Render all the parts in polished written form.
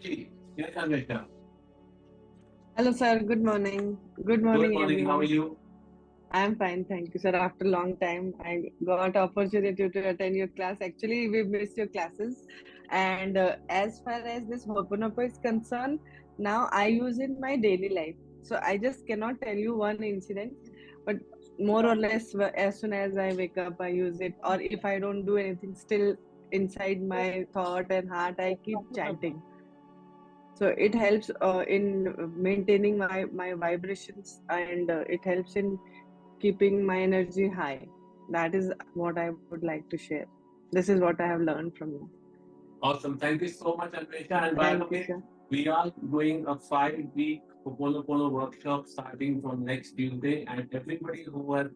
जी, क्या कर रहे थे आप? Hello, sir. Good morning. Good Good morning, morning, how are everyone. you? I'm fine, thank you, sir. After a long time, I got opportunity to attend your class. Actually, we missed your classes, and as far as this Hoponopo is concerned, now I use in my daily life. So I just cannot tell you one incident, but more or less, as soon as I wake up, I use it. Or if I don't do anything, still inside my thought and heart, I keep chanting. So it helps in maintaining my vibrations, and it helps in keeping my energy high. That is what I would like to share. This is what I have learned from you. Awesome. Thank you so much, Anvesha. And by the Thank you, way, sir. we are doing a 5-week Ho'oponopono workshop starting from next Tuesday. And everybody who has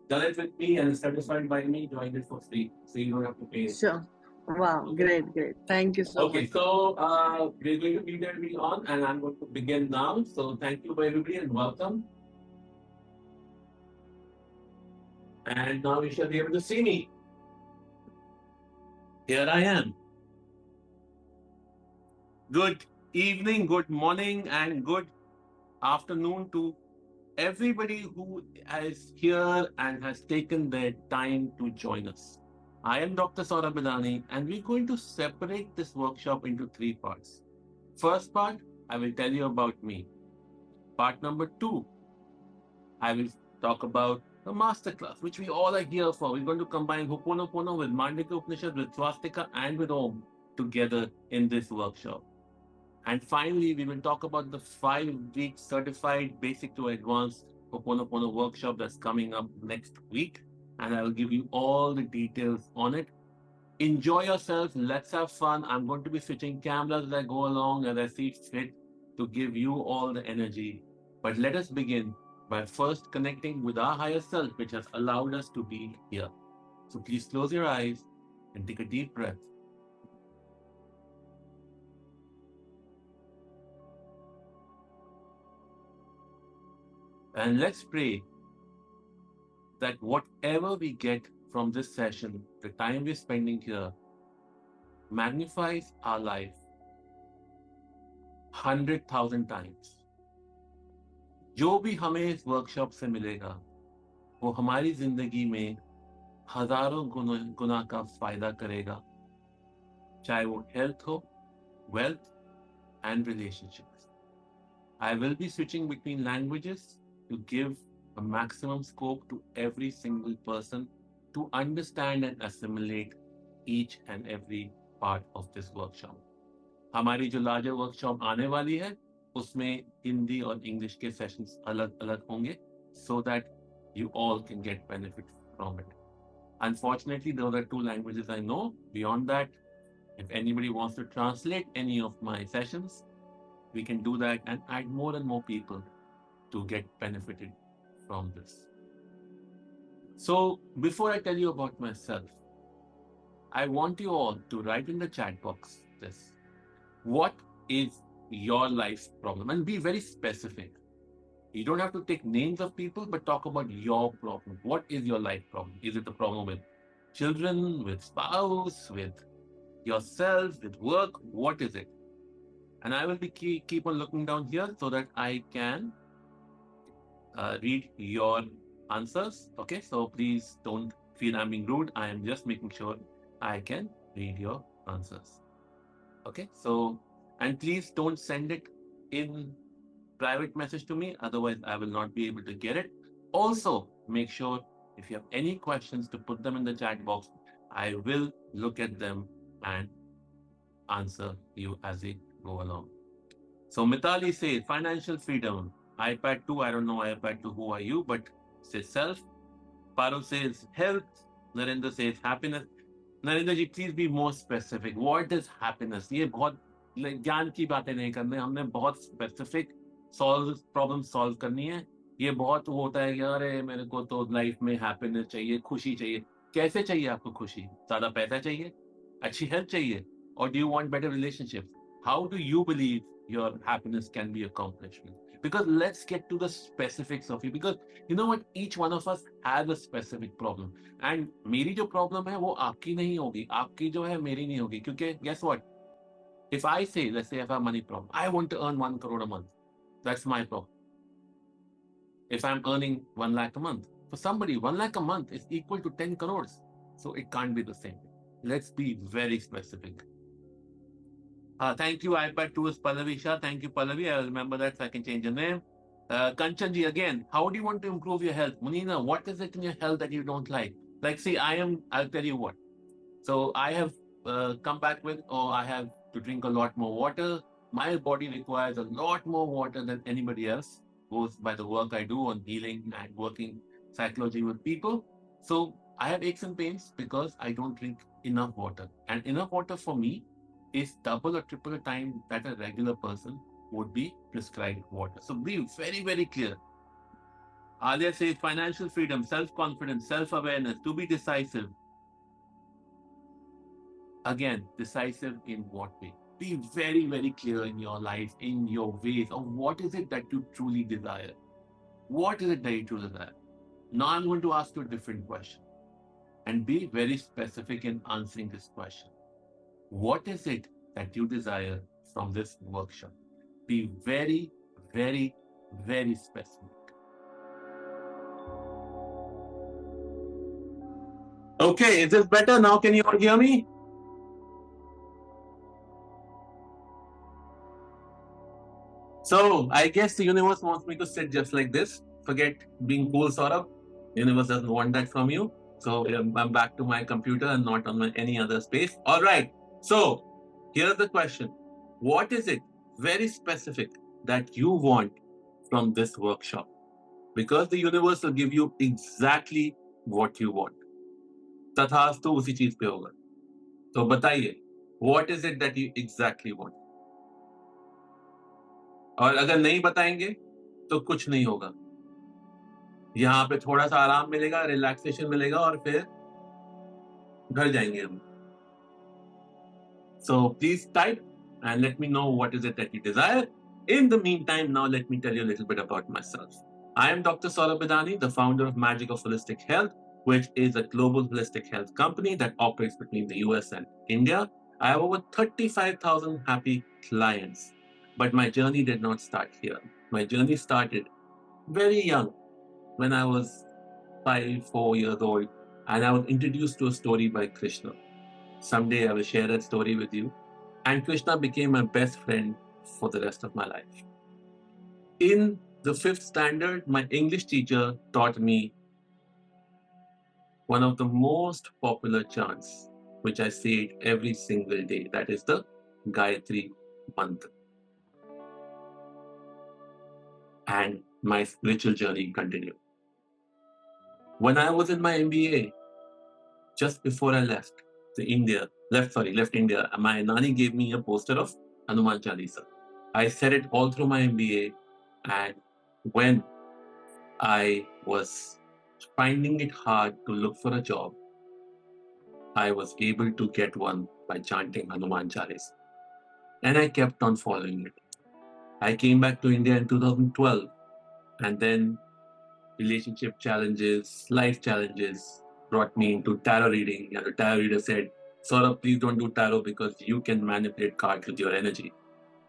done it with me and is certified by me joined it for free. So you don't have to pay anything. Sure. Wow, Okay. great, great. Thank you so Okay, much. so we're going to immediately on, and I'm going to begin now. So thank you, everybody, and welcome. And now you should be able to see me. Here I am. Good evening, good morning, and good afternoon to everybody who is here and has taken their time to join us. I am Dr. Saurabh Bidani, and we're going to separate this workshop into three parts. First part, I will tell you about me. Part number two, I will talk about the masterclass, which we all are here for. We're going to combine Ho'oponopono with Mandika Upanishad, with Swastika, and with Om together in this workshop. And finally, we will talk about the 5-week certified basic to advanced Ho'oponopono workshop that's coming up next week. And I will give you all the details on it. Enjoy yourself. Let's have fun. I'm going to be switching cameras as I go along as I see fit to give you all the energy. But let us begin by first connecting with our higher self, which has allowed us to be here. So please close your eyes and take a deep breath. And let's pray that whatever we get from this session, the time we're spending here, magnifies our life 100,000 times. जो भी हमें इस workshop से मिलेगा वो हमारी जिंदगी में हजारों गुना का फायदा करेगा, चाहे वो हेल्थ हो, wealth and relationships. I will be switching between languages to give a maximum scope to every single person to understand and assimilate each and every part of this workshop. हमारी जो लार्जर वर्कशॉप आने वाली है उसमें हिंदी और English के sessions अलग अलग होंगे so that you all can get benefit from it. Unfortunately, those are two languages I know. Beyond that, if anybody wants to translate any of my sessions, we can do that and add more and more people to get benefited from this. So, before I tell you about myself, I want you all to write in the chat box this. What is your life problem? And be very specific. You don't have to take names of people, but talk about your problem. What is your life problem? Is it a problem with children, with spouse, with yourself, with work? What is it? And I will be keep on looking down here so that I can read your answers. Okay, so please don't feel I'm being rude. I am just making sure I can read your answers. Okay, so and please don't send it in private message to me, otherwise I will not be able to get it. Also, make sure if you have any questions to put them in the chat box. I will look at them and answer you as we go along. So Mitali says financial freedom. iPad 2, I don't know iPad 2, who are you? But says self. Parul says health. Narendra says happiness. Narendra ji, please be more specific. What is happiness? ये बहुत ज्ञान की बातें नहीं करने, हमने बहुत specific problem solve करनी है. ये बहुत वो होता है कि अरे मेरे को तो लाइफ में हैप्पीनेस चाहिए, खुशी चाहिए. कैसे चाहिए आपको खुशी? ज्यादा पैसा चाहिए, अच्छी हेल्थ चाहिए, or do you want better relationships? How do you believe your happiness can be accomplished? Because let's get to the specifics of it, because you know what, each one of us has a specific problem. And मेरी जो problem है वो आपकी नहीं होगी, आपकी जो है मेरी नहीं होगी, क्योंकि guess what, If I say, let's say if I have money problem, I want to earn 1 crore a month. That's my problem. If I'm earning 1 lakh a month, for somebody, 1 lakh a month is equal to 10 crores. So it can't be the same. Let's be very specific. Thank you, iPad 2 is Pallavi Shah. Thank you, Pallavi. I'll remember that so I can change your name. Kanchanji, again, how do you want to improve your health? Munina, what is it in your health that you don't like? Like, see, I'll tell you what. So I have come back with, or I have to drink a lot more water. My body requires a lot more water than anybody else, both by the work I do on healing and working psychology with people. So I have aches and pains because I don't drink enough water. And enough water for me is double or triple the time that a regular person would be prescribed water. So be very, very clear. Alia says financial freedom, self confidence, self awareness, to be decisive. Again, decisive in what way? Be very, very clear in your life, in your ways of what is it that you truly desire. What is it that you truly desire? Now I'm going to ask you a different question and be very specific in answering this question. What is it that you desire from this workshop? Be very, very, very specific. Okay, is this better? Now can you all hear me? So I guess the universe wants me to sit just like this. Forget being cool, sort of. Universe doesn't want that from you. So I'm back to my computer and not on any other space. All right. So here's the question. What is it very specific that you want from this workshop? Because the universe will give you exactly what you want. तथास्तु उसी चीज पे होगा. तो बताइए, what is it that you exactly want? और अगर नहीं बताएंगे तो कुछ नहीं होगा. यहाँ पे थोड़ा सा आराम मिलेगा, रिलैक्सेशन मिलेगा और फिर घर जाएंगे हम. So please type and let me know what is it that you desire. In the meantime, now let me tell you a little bit about myself. I am Dr. Saurabh Bidani, the founder of Magic of Holistic Health, which is a global holistic health company that operates between the US and India. I have over 35,000 happy clients. But my journey did not start here. My journey started very young, when I was 4 years old, and I was introduced to a story by Krishna. Someday I will share that story with you. And Krishna became my best friend for the rest of my life. In the 5th standard, my English teacher taught me one of the most popular chants, which I say it every single day. That is the Gayatri Mantra. And my spiritual journey continued. When I was in my MBA, just before I left India, my Nani gave me a poster of Hanuman Chalisa. I said it all through my MBA, and when I was finding it hard to look for a job, I was able to get one by chanting Hanuman Chalisa. And I kept on following it. I came back to India in 2012, and then relationship challenges, life challenges brought me into tarot reading. And the tarot reader said, Saurabh, please don't do tarot because you can manipulate cards with your energy.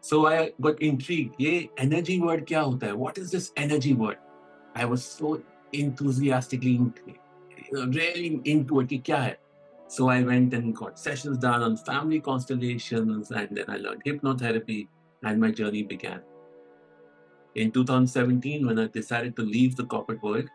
So I got intrigued. Ye energy word kya hota hai? What is this energy word? I was so enthusiastically really into it. Ki kya hai? So I went and got sessions done on family constellations, and then I learned hypnotherapy, and my journey began. In 2017, when I decided to leave the corporate world,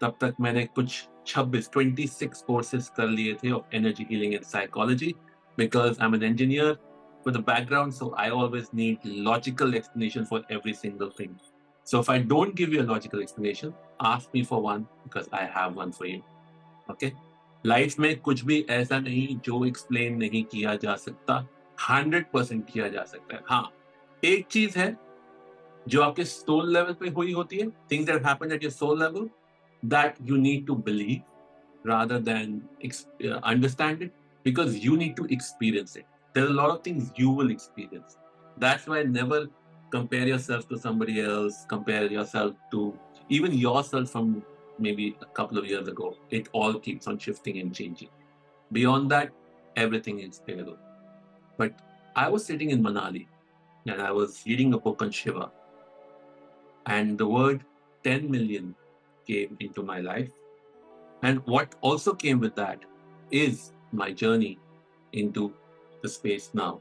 तब तक मैंने कुछ 26 courses कर लिए थे of energy healing and psychology, because I'm an engineer with a background, so I always need logical explanation for every single thing. So if I don't give you a logical explanation, ask me for one, because I have one for you. Okay? Life में कुछ भी ऐसा नहीं जो explain नहीं किया जा सकता, 100% किया जा सकता है. हाँ, एक चीज है जो आपके सोल लेवल पे हुई होती है, things that happen at your soul level, that you need to believe rather than understand it, because you need to experience it. There are a lot of things you will experience. That's why never compare yourself to somebody else, compare yourself to even yourself from maybe a couple of years ago. It all keeps on shifting and changing. Beyond that, everything is stable. But I was sitting in Manali and I was reading a book on Shiva, and the word 10 million came into my life. And what also came with that is my journey into the space now.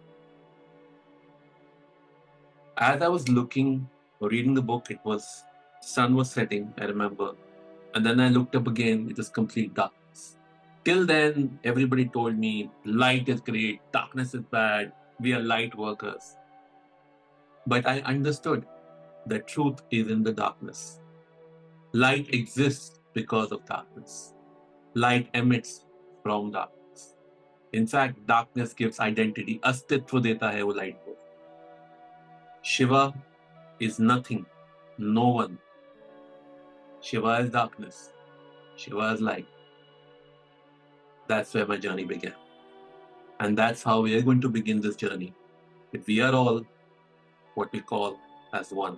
As I was looking or reading the book, it was sun was setting, I remember. And then I looked up again, it was complete darkness. Till then, everybody told me light is great, darkness is bad, we are light workers. But I understood that truth is in the darkness. Light exists because of darkness. Light emits from darkness. In fact, darkness gives identity. अस्तित्व देता है वो light को. Shiva is nothing, no one. Shiva is darkness. Shiva is light. That's where my journey began. And that's how we are going to begin this journey. That we are all what we call as one.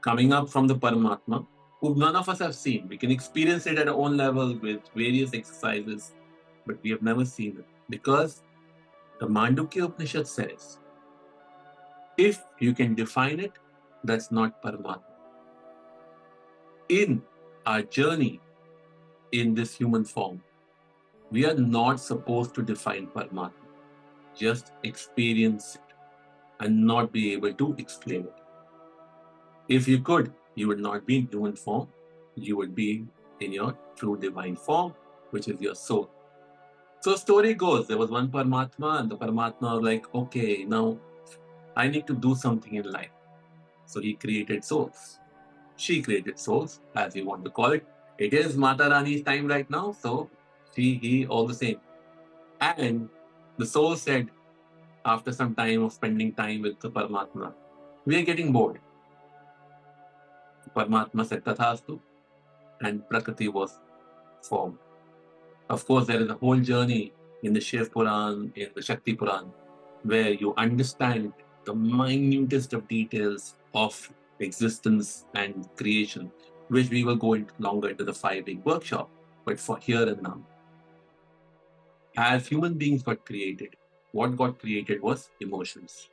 Coming up from the Paramatma, who none of us have seen. We can experience it at our own level with various exercises, but we have never seen it. Because the Mandukya Upanishad says, if you can define it, that's not Paramatma. In our journey in this human form, we are not supposed to define Paramatma. Just experience it and not be able to explain it. If you could, you would not be in human form. You would be in your true divine form, which is your soul. So story goes, there was one Paramatma and the Paramatma was like, okay, now I need to do something in life. So he created souls. She created souls, as you want to call it. It is Mata Rani's time right now, so she, he, all the same. And the soul said, after some time of spending time with the Paramatma, we are getting bored. Paramatma said Tathastu, and Prakriti was formed. Of course, there is a whole journey in the Shiv Puran, in the Shakti Puran, where you understand the minutest of details of existence and creation, which we will go into longer into the 5-week workshop. But for here and now, as human beings got created, what got created was emotions.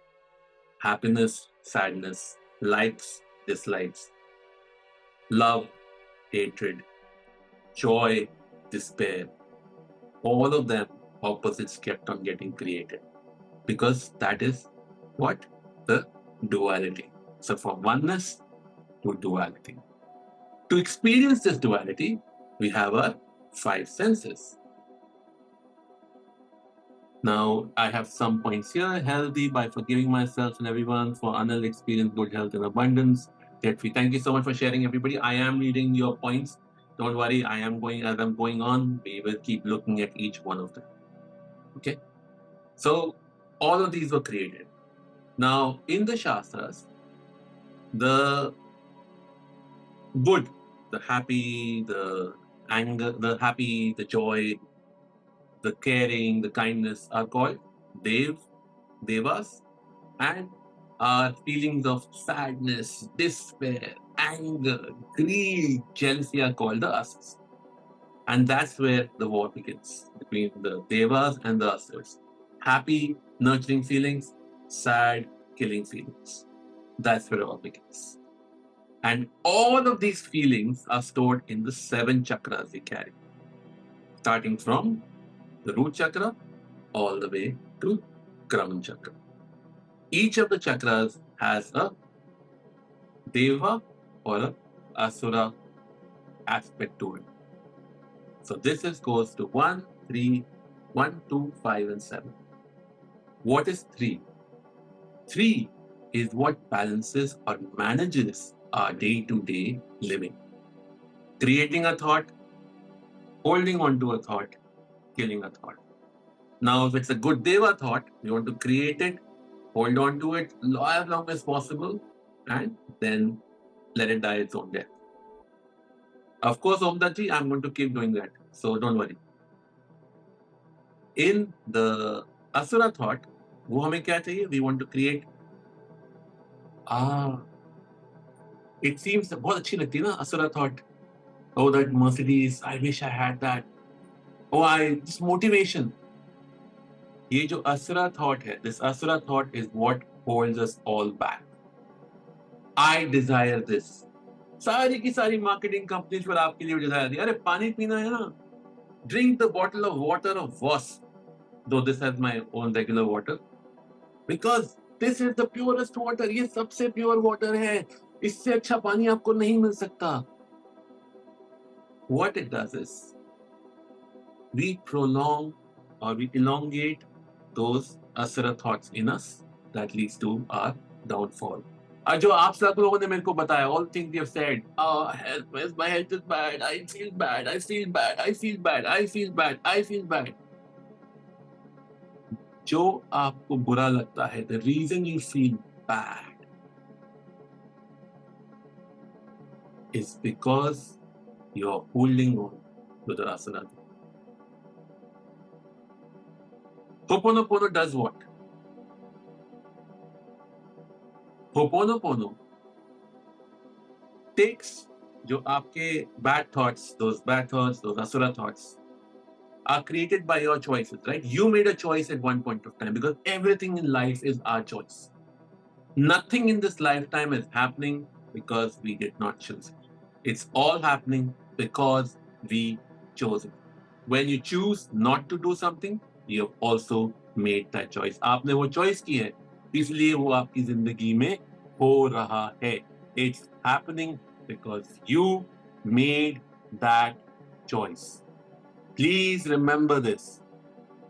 Happiness, sadness, likes, dislikes, love, hatred, joy, despair. All of them opposites kept on getting created because that is what? The duality. So from oneness to duality. To experience this duality, we have our 5 senses. Now, I have some points here. Healthy by forgiving myself and everyone. For Anil, experience good health and abundance. Debt free. Thank you so much for sharing, everybody. I am reading your points. Don't worry, I am going as I'm going on. We will keep looking at each one of them. Okay? So, all of these were created. Now, in the Shastras, the good, the happy, the anger, the happy, the joy, the caring, the kindness are called devas, and our feelings of sadness, despair, anger, greed, jealousy are called the asas. And that's where the war begins between the devas and the asas. Happy, nurturing feelings, sad, killing feelings. That's where it all begins. And all of these feelings are stored in the 7 chakras we carry, starting from the root chakra all the way to crown chakra. Each of the chakras has a deva or a asura aspect to it. So this goes to 1, 3, 1, 2, 5, and 7. What is 3? 3 is what balances or manages our day-to-day living. Creating a thought, holding on to a thought, killing a thought. Now, if it's a good deva thought, we want to create it, hold on to it as long as possible, and then let it die its own death. Of course, Om Daji, I'm going to keep doing that, so don't worry. In the Asura thought, वो हमें क्या चाहिए? We want to create. It seems बहुत अच्छी लगती है ना Asura thought. Oh, that Mercedes, I wish I had that. Oh, just motivation. ये जो asura thought है, this asura thought is what holds us all back. I desire this. सारी की सारी marketing companies पर आपके लिए desire दी. अरे पानी पीना है ना? Drink the bottle of water of Voss. Though this has my own regular water. Because this is the purest water. ये सबसे pure water है. इससे अच्छा पानी आपको नहीं मिल सकता. What it does is, we prolong or we elongate those asura thoughts in us that leads to our downfall. और जो आप सब लोगों ने मेरे को बताया, all things you have said, health, my health is bad, I feel bad, I feel bad, I feel bad, I feel bad, I feel bad. जो आपको बुरा लगता है, the reason you feel bad is because you're holding on to the asura. Ho'oponopono does what? Ho'oponopono takes जो आपके bad thoughts, those asura thoughts are created by your choices, right? You made a choice at one point of time because everything in life is our choice. Nothing in this lifetime is happening because we did not choose it. It's all happening because we chose it. When you choose not to do something, you have also made that choice. आपने वो choice की है, इसलिए वो आपकी जिंदगी में हो रहा है. It's happening because you made that choice. Please remember this.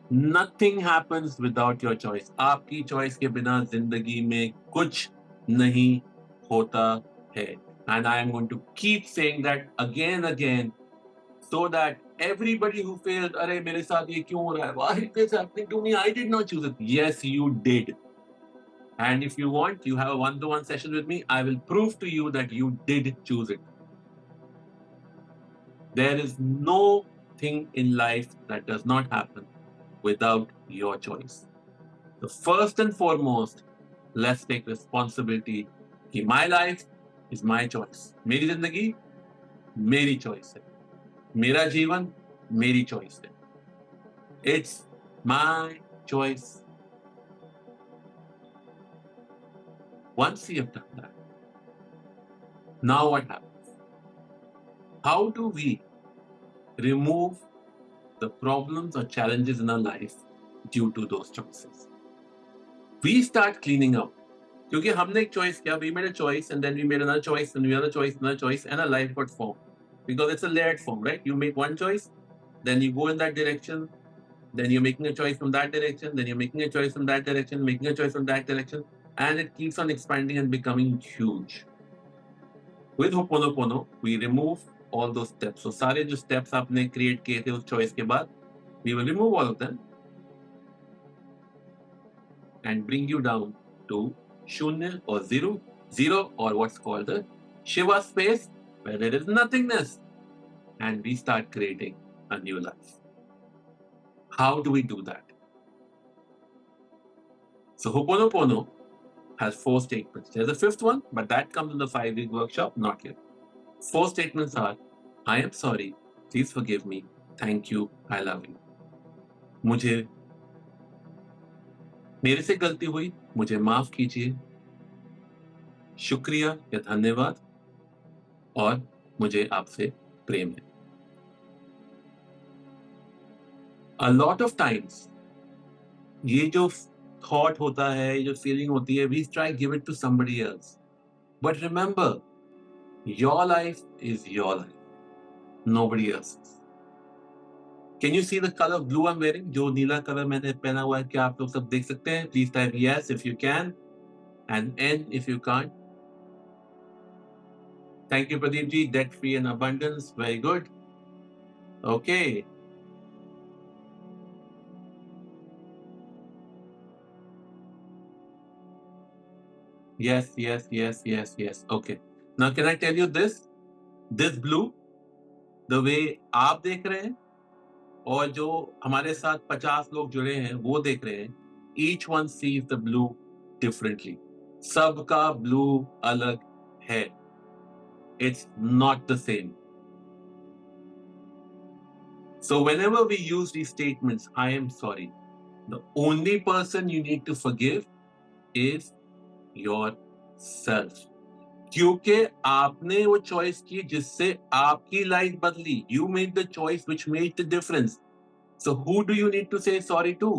Nothing happens without your choice. आपकी choice के बिना जिंदगी में कुछ नहीं होता है. And I am going to keep saying that again and again, so that everybody who feels, अरे मेरे साथ ये क्यों हो रहा है? Why is this happening to me? I did not choose it. Yes, you did. And if you want, you have a one-to-one session with me. I will prove to you that you did choose it. There is no thing in life that does not happen without your choice. So first and foremost, let's take responsibility कि my life is my choice. मेरी जिंदगी मेरी choice है. मेरा जीवन मेरी choice है. It's my choice. Once you have done that, now what happens? How do we remove the problems or challenges in our life due to those choices? We start cleaning up. क्योंकि हमने एक choice किया, we made a choice and then we made another choice and another choice and a life got formed. Because it's a layered form, right? You make one choice, then you go in that direction, then you're making a choice from that direction, then you're making a choice from that direction, making a choice from that direction, and it keeps on expanding and becoming huge. With Ho'oponopono, we remove all those steps. So सारे जो steps आपने create किए थे उस choice के बाद, we will remove all of them and bring you down to shunya or zero or what's called the Shiva space where there is nothingness, and we start creating a new life. How do we do that? So Ho'oponopono has 4 statements. There's a 5th one, but that comes in the 5-week workshop, not here. 4 statements are, I am sorry, please forgive me, thank you, I love you. मुझे मेरे से गलती हुई, मुझे माफ कीजिए, शुक्रिया या धन्यवाद, और मुझे आपसे प्रेम है. A lot of times, ये जो thought होता है, ये जो feeling होती है, we try give it to somebody else. But remember, your life is your life, nobody else's. Can you see the color of blue I'm wearing? जो नीला colour मैंने पहना हुआ है, क्या आप लोग सब देख सकते हैं? Please type yes if you can and N if you can't. Thank you, Pradeep ji. Debt free and abundance. Very good. Okay. Yes. Okay. Now, can I tell you this? This blue, the way आप देख रहे हैं और जो हमारे साथ 50 लोग जुड़े हैं वो देख रहे हैं, each one sees the blue differently. सबका blue अलग है. It's not the same. So whenever we use these statements, I am sorry, The only person you need to forgive is yourself. क्योंकि आपने वो चॉइस की जिससे आपकी लाइफ बदली. You made the choice which made the difference. So who do you need to say sorry to?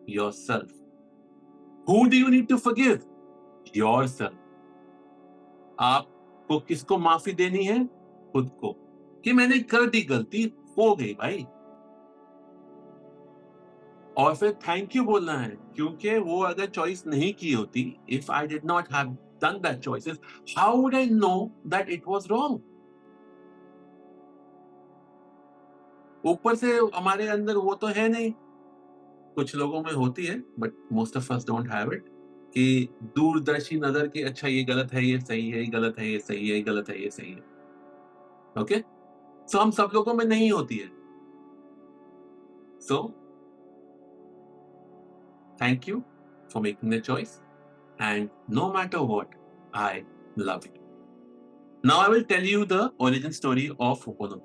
Yourself. Who do you need to forgive? Yourself. आपको किसको माफी देनी है? खुद को. कि मैंने कर दी गलती, हो गई भाई. और फिर थैंक यू बोलना है, क्योंकि वो अगर चॉइस नहीं की होती, if I did not have done that choices, how would I know that it was wrong? ऊपर से हमारे अंदर वो तो है नहीं. कुछ लोगों में होती है, but most of us don't have it, कि दूरदर्शी नजर की अच्छा ये गलत है, ये सही है, ये गलत है, ये सही है, ये गलत है, ये सही है. ओके, सो हम सब लोगों में नहीं होती है. So thank you for making the choice, and no matter what, I love you. Now I will tell you the origin story of Ho'oponopono.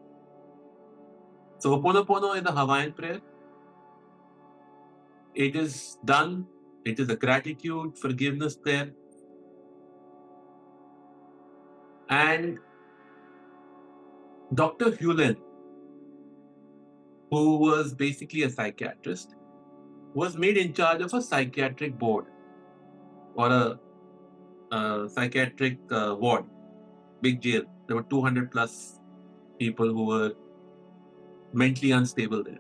So Ho'oponopono is a Hawaiian prayer. It is done. It is a gratitude, forgiveness prayer. And Dr. Hewlin, who was basically a psychiatrist, was made in charge of a psychiatric board or a psychiatric ward, big jail. There were 200 plus people who were mentally unstable there.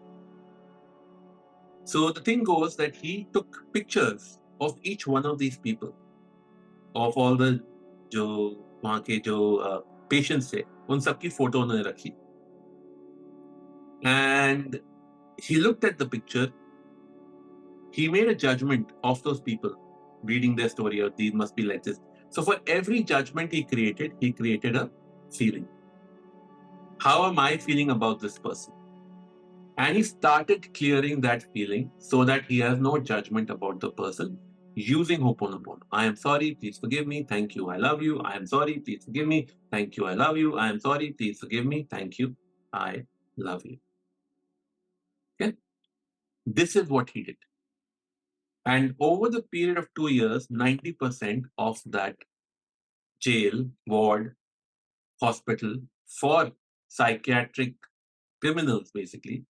So the thing goes that he took pictures of each one of these people, of all the जो वहाँ के जो patients थे, उन सबकी photo उन्होंने रखी. And he looked at the picture. He made a judgment of those people reading their story, or these must be like this. So for every judgment he created a feeling. How am I feeling about this person? And he started clearing that feeling so that he has no judgment about the person using Ho'oponopono. I am sorry, please forgive me, thank you, I love you. I am sorry, please forgive me, thank you, I love you. I am sorry, please forgive me, thank you, I love you. Okay? This is what he did. And over the period of 2 years, 90% of that jail, ward, hospital for psychiatric criminals basically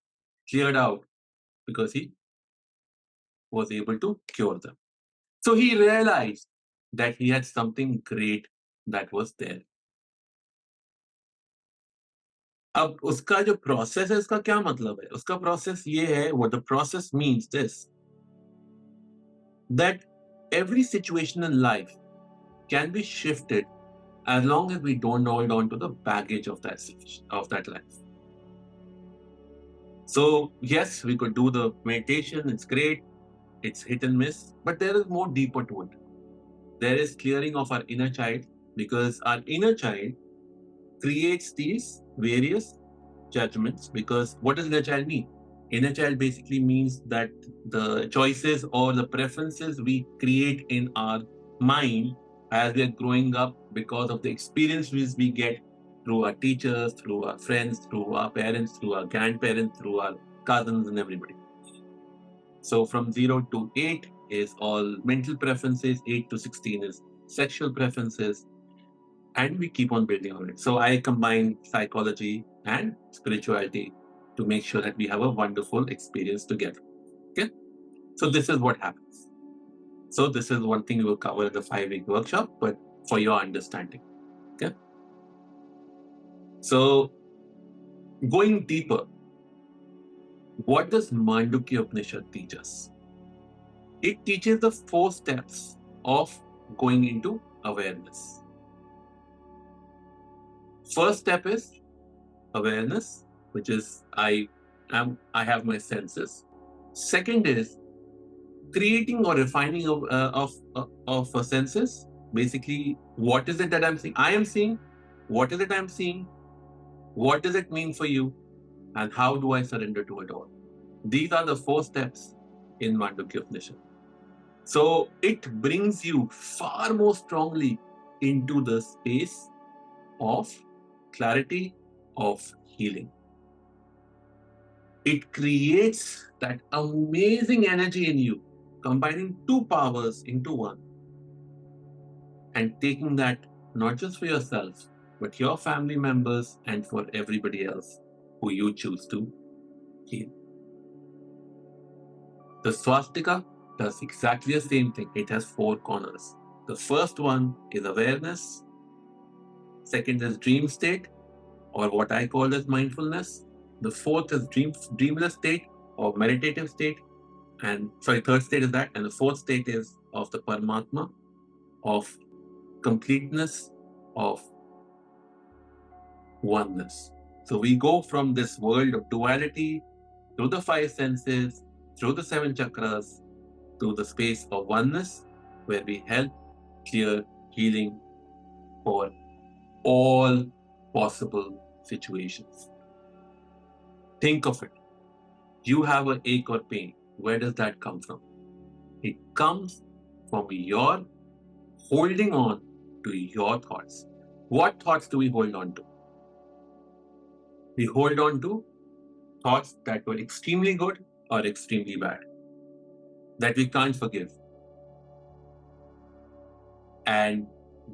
cleared out because he was able to cure them. So he realized that he had something great that was there. अब उसका जो process है, उसका क्या मतलब है? उसका process ये है, what the process means this, that every situation in life can be shifted as long as we don't hold on to the baggage of that life. So yes, we could do the meditation, it's great, it's hit and miss, but there is more deeper to it. There is clearing of our inner child, because our inner child creates these various judgments. Because what does inner child mean? Inner child basically means that the choices or the preferences we create in our mind as we are growing up, because of the experiences we get through our teachers, through our friends, through our parents, through our grandparents, through our cousins and everybody. So from 0 to 8 is all mental preferences, 8 to 16 is sexual preferences, and we keep on building on it. So I combine psychology and spirituality to make sure that we have a wonderful experience together. Okay? So this is what happens. So this is one thing we will cover in the 5-week workshop, but for your understanding. Okay? So going deeper, what does Mandukya Upanishad teach us? It teaches the 4 steps of going into awareness. First step is awareness, which is I have my senses. Second is creating or refining of senses. Basically, what is it that I'm seeing? I am seeing. What is it I'm seeing? What does it mean for you? And how do I surrender to it all? These are the 4 steps in Mandukya Upanishad. So it brings you far more strongly into the space of clarity, of healing. It creates that amazing energy in you, combining two powers into one and taking that not just for yourself, but your family members and for everybody else who you choose to heal. The swastika does exactly the same thing. It has four corners. The first one is awareness, second is dream state, or what I call as mindfulness. The fourth is dreamless state or meditative state. And sorry, third state is that. And the fourth state is of the Paramatma, of completeness, of oneness. So we go from this world of duality through the five senses, through the seven chakras, to the space of oneness, where we help clear healing for all possible situations. Think of it. You have an ache or pain. Where does that come from? It comes from your holding on to your thoughts. What thoughts do we hold on to? We hold on to thoughts that were extremely good or extremely bad, that we can't forgive. And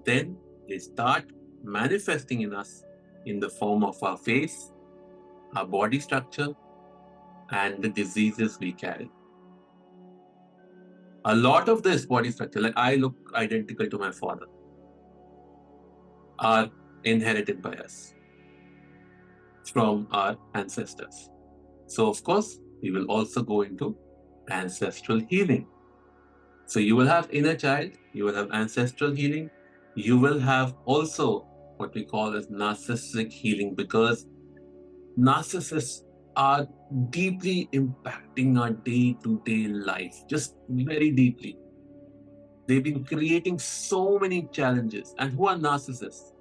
then they start manifesting in us in the form of our face, our body structure, and the diseases we carry. A lot of this body structure, like I look identical to my father, are inherited by us from our ancestors. So, of course, we will also go into ancestral healing. So, you will have inner child, you will have ancestral healing, you will have also what we call as narcissistic healing, because narcissists are deeply impacting our day to day life, just very deeply. They've been creating so many challenges. And who are narcissists?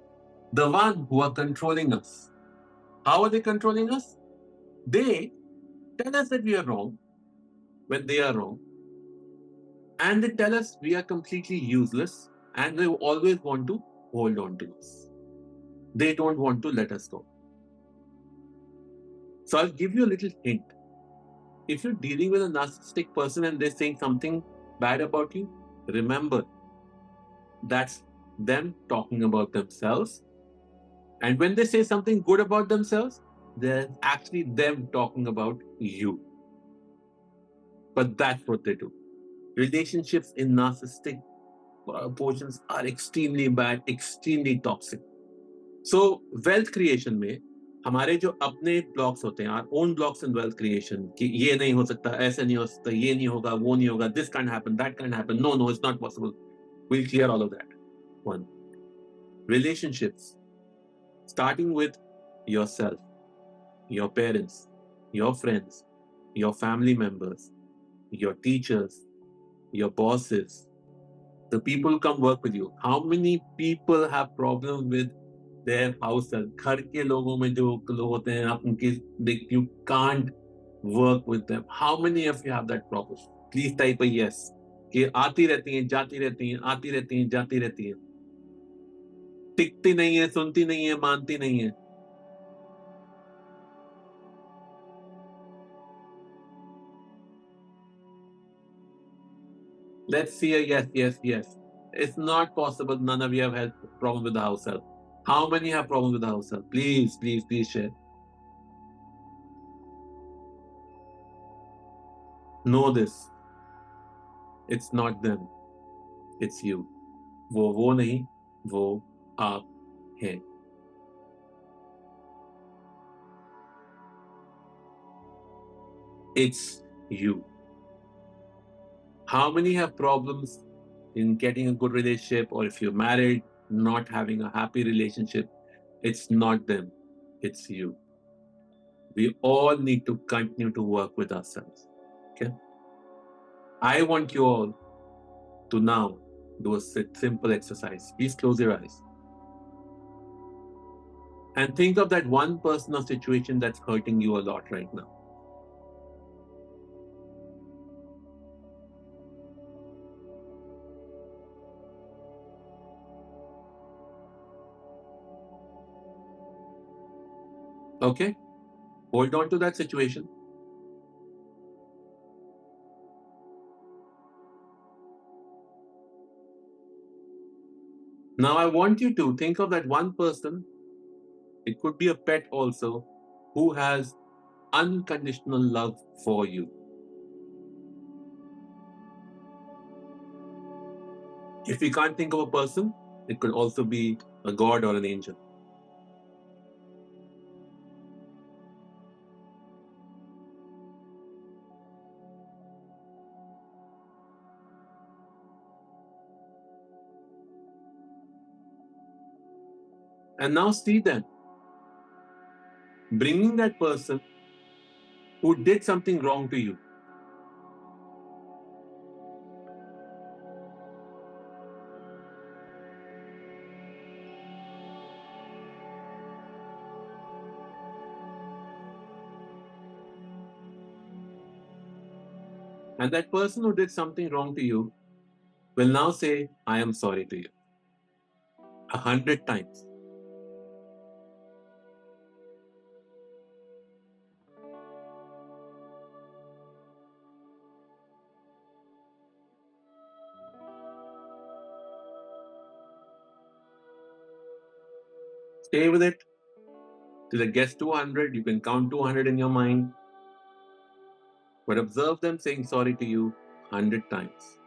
The one who are controlling us. How are they controlling us? They tell us that we are wrong when they are wrong. And they tell us we are completely useless and they always want to hold on to us. They don't want to let us go. So I'll give you a little hint. If you're dealing with a narcissistic person and they're saying something bad about you, remember that's them talking about themselves. And when they say something good about themselves, they're actually them talking about you. But that's what they do. Relationships in narcissistic portions are extremely bad, extremely toxic. So wealth creation में हमारे जो अपने blocks होते हैं, our own blocks in wealth creation, कि ये नहीं हो सकता, ऐसा नहीं हो सकता, ये नहीं होगा, वो नहीं होगा, this can't happen, that can't happen, no, it's not possible. We'll clear all of that. One. Relationships, starting with yourself, your parents, your friends, your family members, your teachers, your bosses, the people who come work with you. How many people have problems with their house help? घर के लोगों में जो लोग होते हैं, आप उनके you can't work with them. How many of you have that problem? Please type a yes. कि आती रहती हैं, जाती रहती हैं, आती रहती हैं, जाती रहती हैं, टिकती नहीं है, सुनती नहीं है, मानती नहीं है. Let's see a yes. It's not possible. None of you have had problem with the house help. How many have problem with the house help? Please share. Know this. It's not them. It's you. वो नहीं, वो आप हैं. It's you. How many have problems in getting a good relationship, or if you're married, not having a happy relationship? It's not them. It's you. We all need to continue to work with ourselves. Okay? I want you all to now do a simple exercise. Please close your eyes. And think of that one person or situation that's hurting you a lot right now. Okay? Hold on to that situation. Now I want you to think of that one person, it could be a pet also, who has unconditional love for you. If you can't think of a person, it could also be a god or an angel. And now see them bringing that person who did something wrong to you. And that person who did something wrong to you will now say, I am sorry to you. 100 times. Stay with it till it gets 200. You can count 200 in your mind. But observe them saying sorry to you 100 times.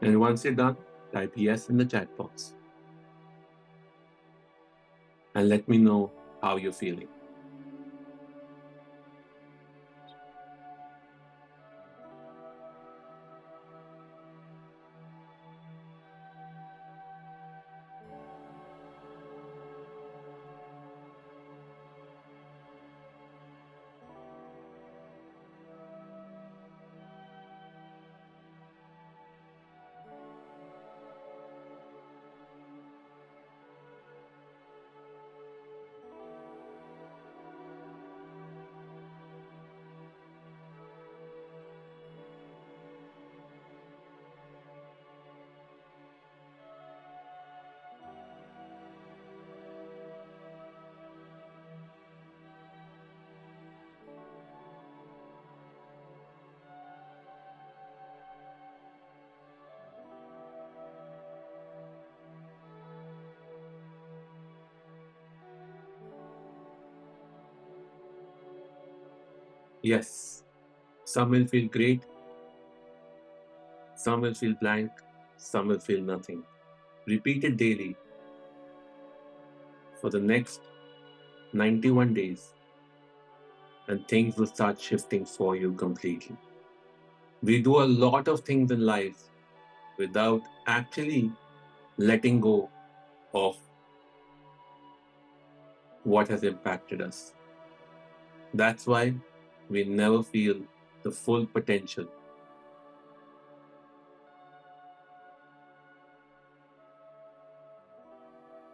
And once you're done, type yes in the chat box. And let me know how you're feeling. Yes, some will feel great, some will feel blank, some will feel nothing. Repeat it daily for the next 91 days, and things will start shifting for you completely. We do a lot of things in life without actually letting go of what has impacted us. That's why we never feel the full potential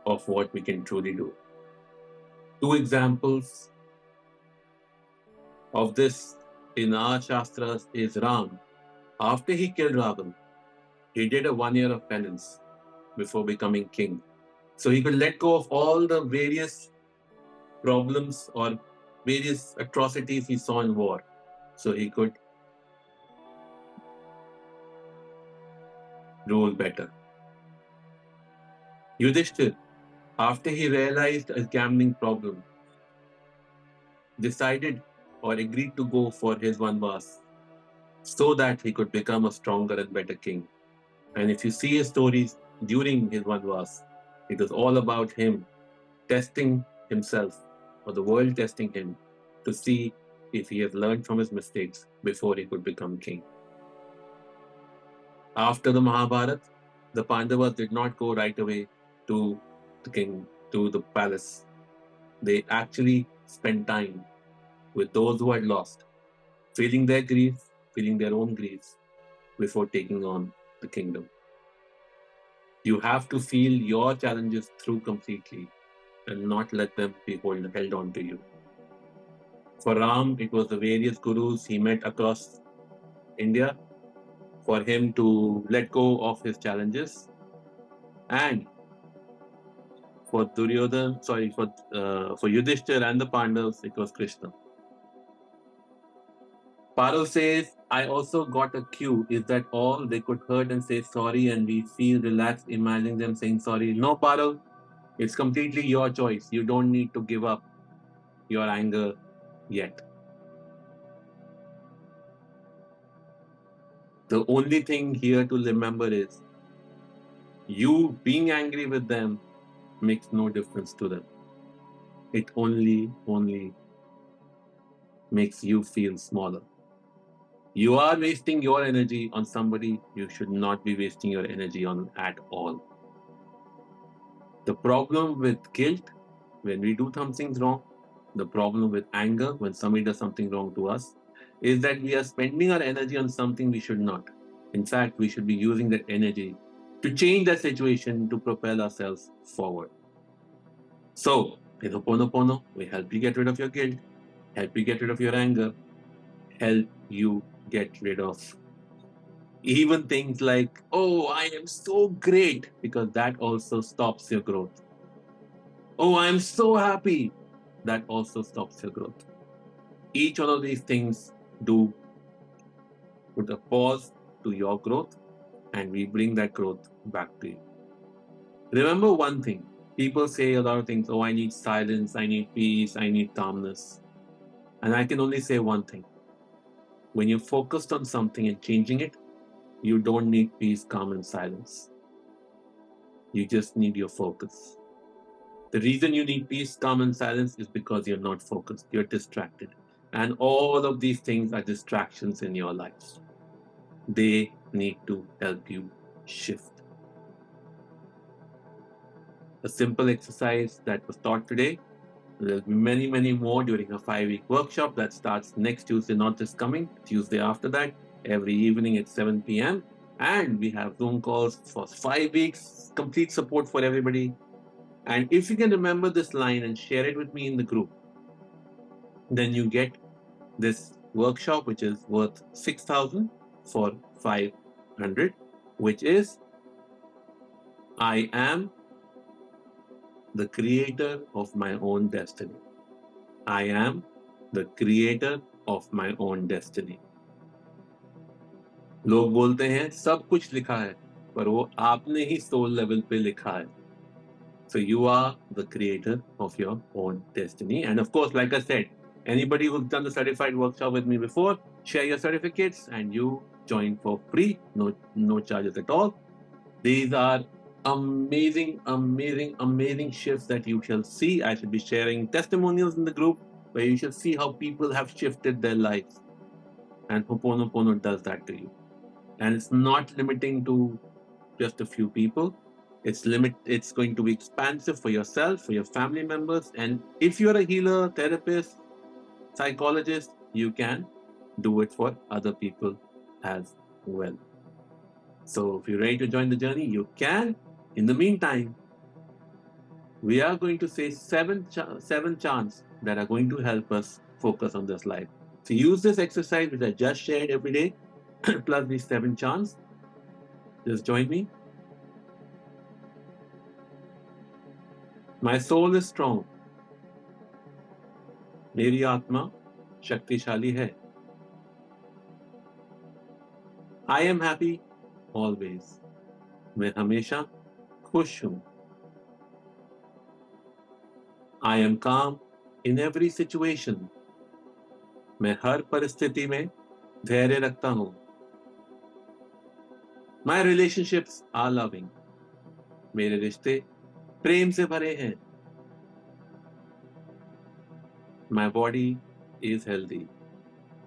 of what we can truly do. Two examples of this in our Shastras is Ram. After he killed Ravan, he did a 1 year of penance before becoming king. So he could let go of all the various problems or various atrocities he saw in war. So he could rule better. Yudhishthir, after he realized a gambling problem, decided or agreed to go for his vanvas so that he could become a stronger and better king. And if you see his stories during his vanvas, it was all about him testing himself, or the world testing him, to see if he has learned from his mistakes before he could become king. After the Mahabharata, the Pandavas did not go right away to the king, to the palace. They actually spent time with those who had lost, feeling their grief, feeling their own griefs before taking on the kingdom. You have to feel your challenges through completely and not let them be held on to you. For Ram, it was the various gurus he met across India for him to let go of his challenges. And for for Yudhishthir and the Pandavas, it was Krishna. Parul says, I also got a cue. Is that all? They could hurt and say sorry, and we feel relaxed imagining them saying sorry. No, Parul, it's completely your choice. You don't need to give up your anger yet. The only thing here to remember is you being angry with them makes no difference to them. It only makes you feel smaller. You are wasting your energy on somebody you should not be wasting your energy on at all. The problem with guilt when we do something wrong, the problem with anger when somebody does something wrong to us, is that we are spending our energy on something we should not. In fact, we should be using that energy to change that situation to propel ourselves forward. So, in Ho'oponopono, we help you get rid of your guilt, help you get rid of your anger, help you get rid of even things like, oh, I am so great, because that also stops your growth. Oh, I'm so happy. That also stops your growth. Each one of these things do put a pause to your growth, and we bring that growth back to you. Remember one thing. People say a lot of things. Oh, I need silence, I need peace, I need calmness. And I can only say one thing. When you're focused on something and changing it, you don't need peace, calm, and silence. You just need your focus. The reason you need peace, calm, and silence is because you're not focused, you're distracted. And all of these things are distractions in your life. They need to help you shift. A simple exercise that was taught today. There'll be many more during a 5-week workshop that starts next Tuesday, not this coming, Tuesday after that, every evening at 7 p.m. And we have Zoom calls for 5 weeks, complete support for everybody. And if you can remember this line and share it with me in the group, then you get this workshop, which is worth 6,000 for 500, which is I am the creator of my own destiny. I am the creator of my own destiny. लोग बोलते हैं सब कुछ लिखा है, पर वो आपने ही सोल लेवल पे लिखा है. So you are the creator of your own destiny. And of course, like I said, anybody who's done the certified workshop with me before, share your certificates and you join for free, no charges at all. These are amazing shifts that you shall see. I should be sharing testimonials in the group where you shall see how people have shifted their lives. And Ho'oponopono does that to you. And it's not limiting to just a few people. It's going to be expansive for yourself, for your family members. And if you're a healer, therapist, psychologist, you can do it for other people as well. So if you're ready to join the journey, you can. In the meantime, we are going to say seven chants that are going to help us focus on this life. So use this exercise which I just shared every day, plus these 7 chants. Just join me. My soul is strong. मेरी आत्मा शक्तिशाली है. I am happy always. मैं हमेशा खुश हूँ. I am calm in every situation. मैं हर परिस्थिति में धैर्य रखता हूँ। My relationships are loving. मेरे रिश्ते प्रेम से भरे हैं। My body is healthy.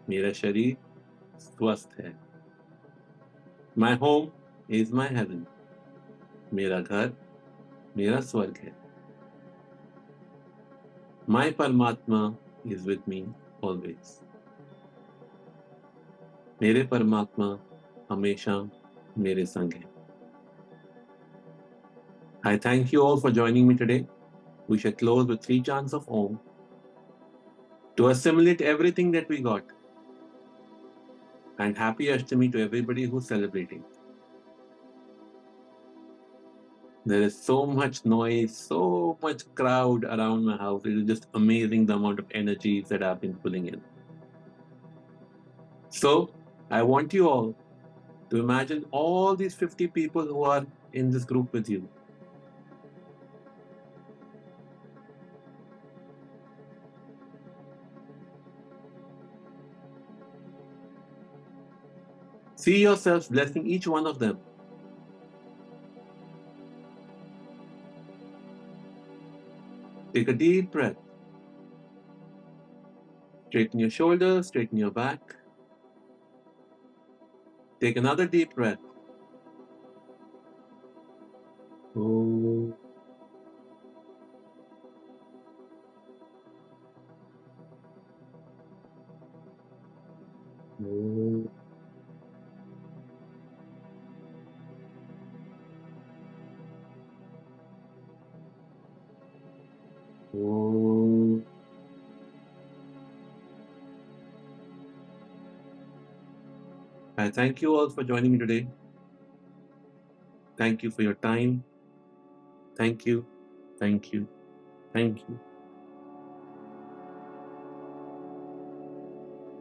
मेरा शरीर स्वस्थ है। My home is my heaven. मेरा घर मेरा स्वर्ग है। My परमात्मा is with me always. मेरे परमात्मा हमेशा मेरे संग हैं। I thank you all for joining me today. We shall close with 3 chants of Om to assimilate everything that we got. And happy Ashtami to everybody who's celebrating. There is so much noise, so much crowd around my house. It is just amazing the amount of energies that I've been pulling in. So, I want you all to imagine all these 50 people who are in this group with you. See yourselves blessing each one of them. Take a deep breath. Straighten your shoulders, straighten your back. Take another deep breath. Oh. Oh. Oh. I thank you all for joining me today. Thank you for your time. Thank you. Thank you. Thank you.